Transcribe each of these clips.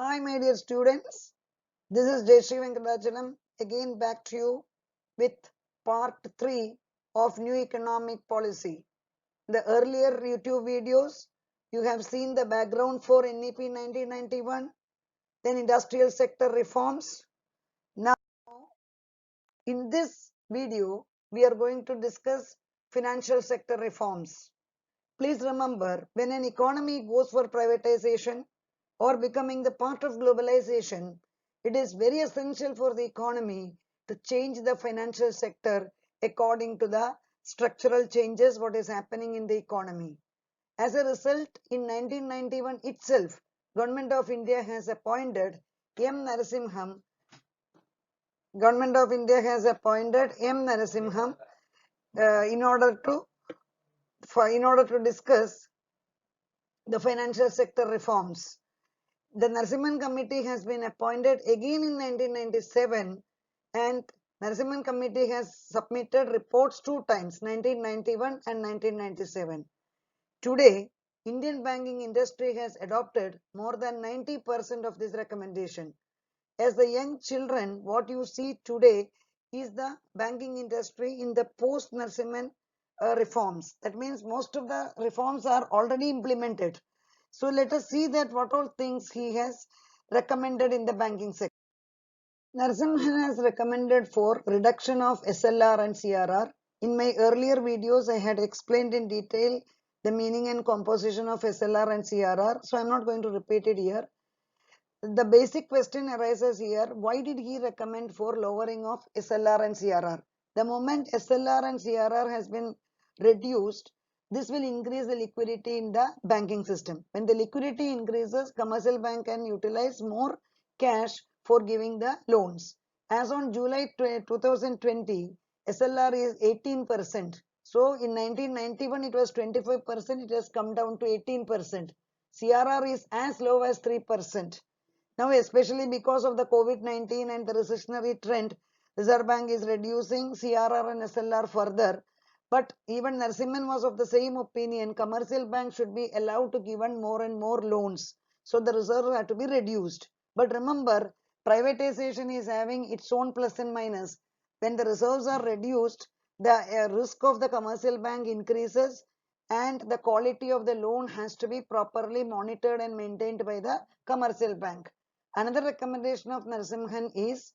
Hi, my dear students. This is Jayashree Venkatachalam again back to you with part 3 of New Economic Policy. The earlier YouTube videos, you have seen the background for NEP 1991, then industrial sector reforms. Now, in this video, we are going to discuss financial sector reforms. Please remember, when an economy goes for privatization or becoming the part of globalization, it is very essential for the economy to change the financial sector according to the structural changes what is happening in the economy. As a result, in 1991 itself, Government of India has appointed M. Narasimham. Government of India has appointed M. Narasimham in order to discuss the financial sector reforms. The Narasimhan Committee has been appointed again in 1997, and Narasimhan Committee has submitted reports 2 times, 1991 and 1997. Today, Indian banking industry has adopted more than 90% of this recommendation. As the young children, what you see today is the banking industry in the post-Narasimhan reforms. That means most of the reforms are already implemented. So let us see that what all things he has recommended in the banking sector. Narasimhan has recommended for reduction of SLR and CRR. In my earlier videos, I had explained in detail the meaning and composition of SLR and CRR. So I'm not going to repeat it here. The basic question arises here, why did he recommend for lowering of SLR and CRR? The moment SLR and CRR has been reduced, this will increase the liquidity in the banking system. When the liquidity increases, commercial bank can utilize more cash for giving the loans. As on July 2020, SLR is 18%. So in 1991 it was 25%, it has come down to 18%. CRR is as low as 3%. Now, especially because of the COVID-19 and the recessionary trend, Reserve Bank is reducing CRR and SLR further. But even Narasimhan was of the same opinion, commercial banks should be allowed to give more and more loans. So the reserve had to be reduced. But remember, privatization is having its own plus and minus. When the reserves are reduced, the risk of the commercial bank increases, and the quality of the loan has to be properly monitored and maintained by the commercial bank. Another recommendation of Narasimhan is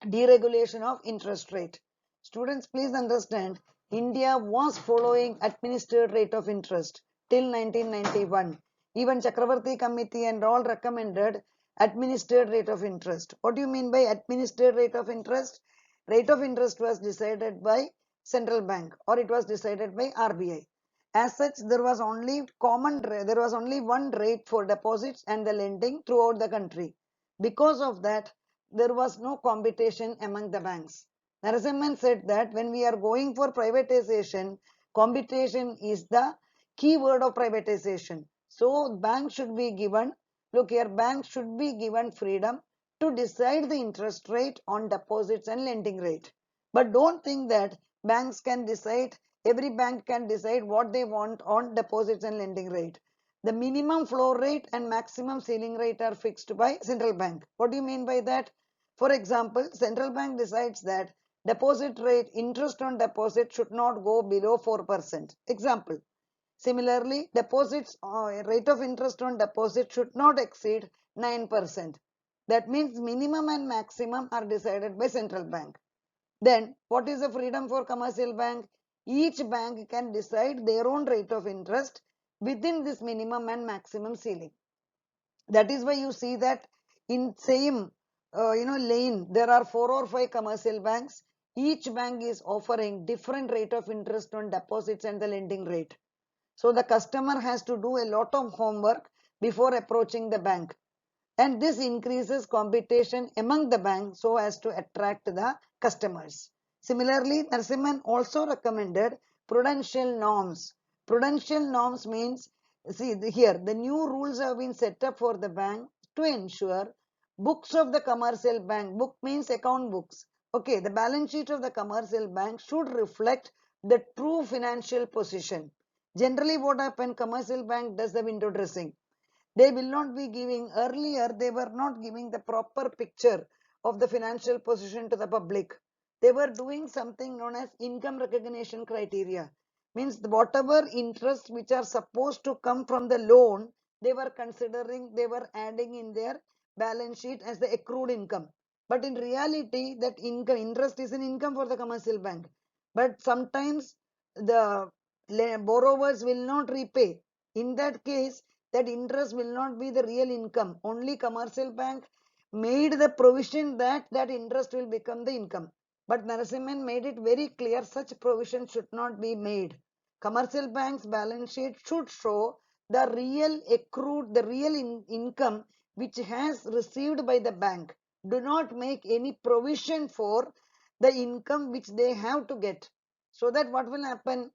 deregulation of interest rate. Students, please understand, India was following administered rate of interest till 1991. Even Chakravarti Committee and all recommended administered rate of interest. What do you mean by administered rate of interest? Rate of interest was decided by central bank, or it was decided by RBI. As such, there was only one rate for deposits and the lending throughout the country. Because of that, there was no competition among the banks. Narasimhan said that when we are going for privatization, competition is the key word of privatization. So banks should be given, look here, banks should be given freedom to decide the interest rate on deposits and lending rate. But don't think that banks can decide, every bank can decide what they want on deposits and lending rate. The minimum floor rate and maximum ceiling rate are fixed by central bank. What do you mean by that? For example, central bank decides that deposit rate, interest on deposit should not go below 4%. Example. Similarly, deposits rate of interest on deposit should not exceed 9%. That means minimum and maximum are decided by central bank. Then what is the freedom for commercial bank? Each bank can decide their own rate of interest within this minimum and maximum ceiling. That is why you see that in same lane there are 4 or 5 commercial banks. Each bank is offering different rate of interest on deposits and the lending rate. So the customer has to do a lot of homework before approaching the bank, and this increases competition among the banks so as to attract the customers. Similarly, Narasimhan also recommended prudential norms. Prudential norms means, see here, the new rules have been set up for the bank to ensure books of the commercial bank, book means account books. Okay, the balance sheet of the commercial bank should reflect the true financial position. Generally what happens, commercial bank does the window dressing. They will not be giving, earlier they were not giving the proper picture of the financial position to the public. They were doing something known as income recognition criteria. Means whatever interest which are supposed to come from the loan, they were considering, they were adding in their balance sheet as the accrued income. But in reality, that income, interest is an income for the commercial bank. But sometimes the borrowers will not repay. In that case, that interest will not be the real income. Only commercial bank made the provision that that interest will become the income. But Narasimhan made it very clear such provision should not be made. Commercial bank's balance sheet should show the real accrued, the real income which has received by the bank. Do not make any provision for the income which they have to get. So that what will happen?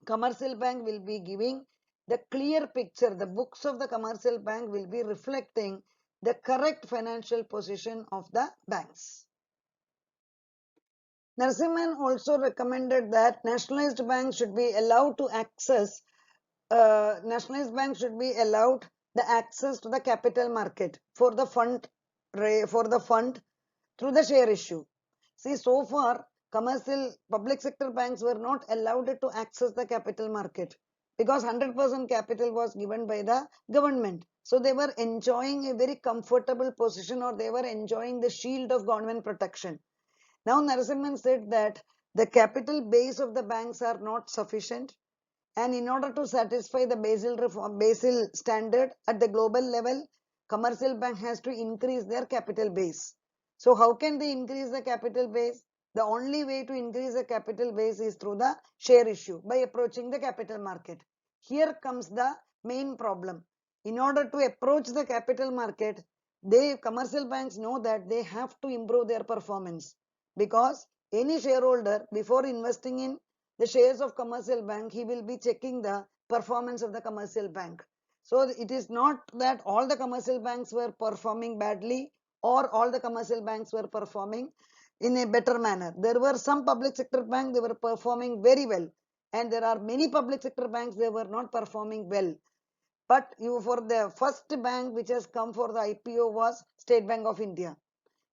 Commercial bank will be giving the clear picture. The books of the commercial bank will be reflecting the correct financial position of the banks. Narasimhan also recommended that nationalized banks should be allowed to access, nationalized banks should be allowed the access to the capital market for the fund through the share issue. See, so far commercial public sector banks were not allowed to access the capital market because 100% capital was given by the government. So they were enjoying a very comfortable position, or they were enjoying the shield of government protection. Now Narasimhan said that the capital base of the banks are not sufficient, and in order to satisfy the Basel standard at the global level, commercial bank has to increase their capital base. So how can they increase the capital base? The only way to increase the capital base is through the share issue, by approaching the capital market. Here comes the main problem. In order to approach the capital market, commercial banks know that they have to improve their performance, because any shareholder, before investing in the shares of commercial bank, he will be checking the performance of the commercial bank. So it is not that all the commercial banks were performing badly or all the commercial banks were performing in a better manner. There were some public sector banks, they were performing very well, and there are many public sector banks, they were not performing well. But for the first bank which has come for the IPO was State Bank of India.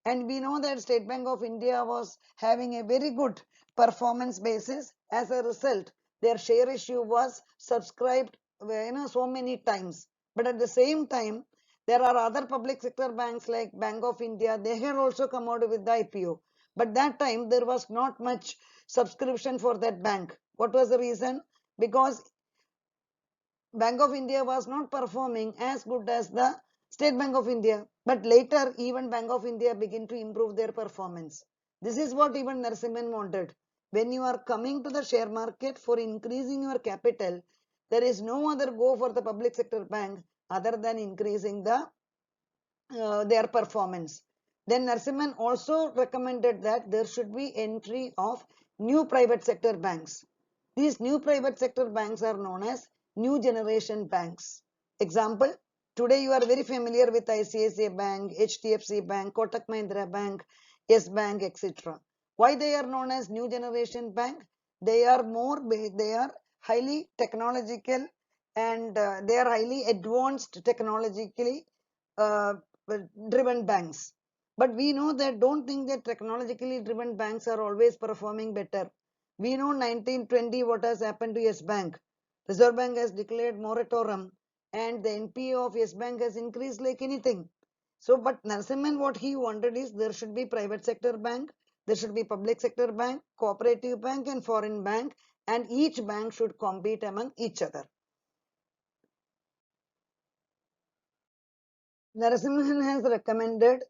And we know that State Bank of India was having a very good performance basis. As a result, their share issue was subscribed so many times. But at the same time, there are other public sector banks like Bank of India. They had also come out with the IPO. But that time there was not much subscription for that bank. What was the reason? Because Bank of India was not performing as good as the State Bank of India. But later, even Bank of India began to improve their performance. This is what even Narasimhan wanted. When you are coming to the share market for increasing your capital, there is no other go for the public sector bank other than increasing their performance. Then Narasimhan also recommended that there should be entry of new private sector banks. These new private sector banks are known as new generation banks. Example, today you are very familiar with ICICI Bank, HDFC Bank, Kotak Mahindra Bank, Yes Bank, etc. Why they are known as new generation bank? They are highly technological, and they are highly advanced technologically uh, driven banks. But we know that, don't think that technologically driven banks are always performing better. We know 1920 what has happened to Yes Bank. Reserve Bank has declared moratorium, and the NPA of Yes Bank has increased like anything. So, but Narasimhan, what he wanted is there should be private sector bank, there should be public sector bank, cooperative bank and foreign bank, and each bank should compete among each other. Narasimhan has recommended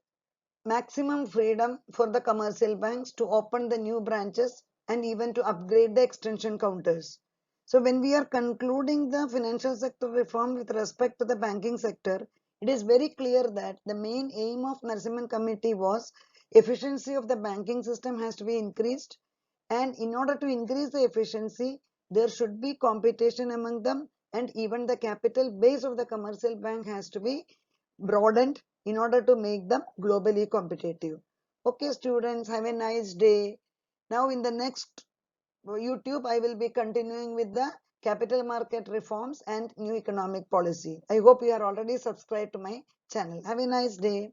maximum freedom for the commercial banks to open the new branches and even to upgrade the extension counters. So when we are concluding the financial sector reform with respect to the banking sector, it is very clear that the main aim of Narasimhan Committee was efficiency of the banking system has to be increased, and in order to increase the efficiency, there should be competition among them, and even the capital base of the commercial bank has to be broadened in order to make them globally competitive. Okay, students, have a nice day. Now in the next YouTube, I will be continuing with the capital market reforms and new economic policy. I hope you are already subscribed to my channel. Have a nice day.